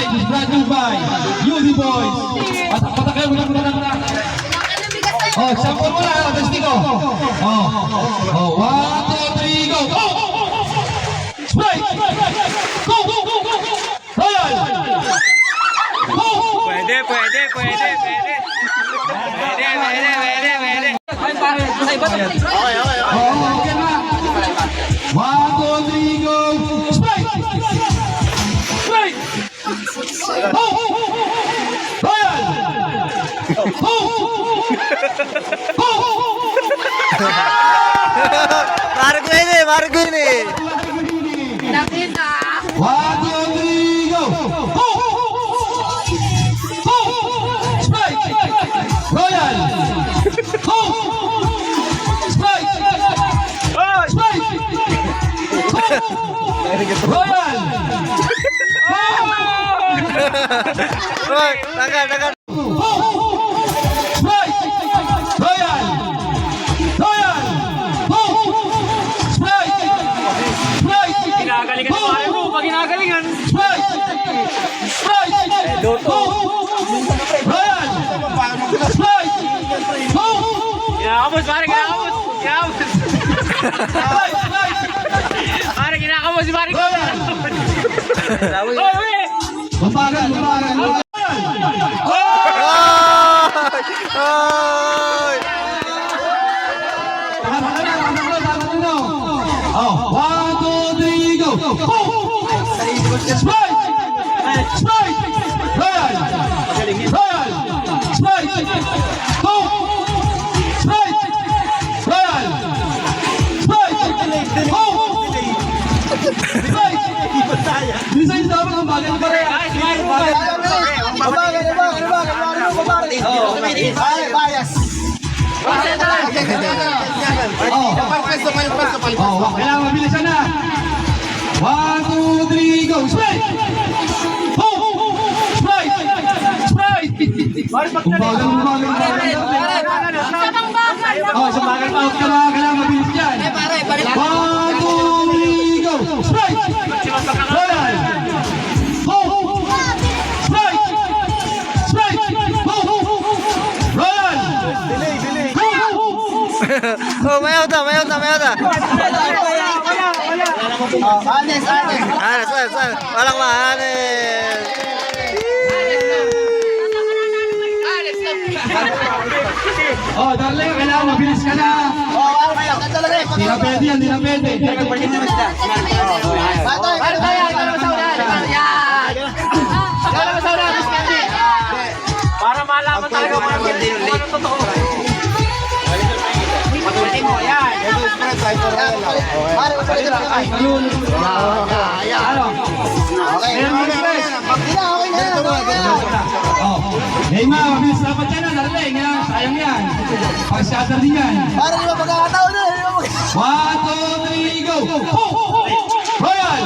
5 is brought to you by UD Boys. Patak kayo, patak. Oh, sample mo lang, testigo. Oh, 1, 2, 3, go! Go! Sprite! Go! Royal! Go! Pwede. Okay na. 1, 2, 3, go! Sprite! Sprite! Go! Royal! Go! Go! Margo ini. Nakita. 1, 2, 3, go! Go! Go! Sprite! Royal! Go! Sprite! Sprite! Go! Royal! Hoy, tagan. Go! Sprite! Royal! Royal! Go! Sprite! Sprite! Ginagalingan ni pare mo, pag ginagalingan. Sprite! Sprite! Go! Royal! Sprite! Go! Kinakabos, pare, kinakabos. Sprite! Pare, kinakabos si pare ko. Uy! Mabagal! Oh, 1, 2, 3, go! Sprite! Sprite! Royal! Sprite! Go! Sprite! Royal! Sprite! Go! Sprite! Design dapat ang bagal pa rin. Kailangan mabilisan na. 1, 2, 3, go! Sprite! Go! Sprite! Sprite! Bagal. Sabang bakal. Sa bagal out ka na. Kailangan mabilis yan. 1, 2, 3, go! Sprite! Royal! Go! Sprite! Sprite! Go! Royal! Go! Oh, mayaw ta. Anes. Walang maanes. Oh, darling, kailangan mabilis ka na. Hindi na pwede yan, hindi na pwede. Para malaman talaga kung ano totoo. Patuloy mo, yan. Neymar, mabilis dapat yan na, darling. Sayang yan. Pag-shatter din yan. 1, 2, 3, go! Royal!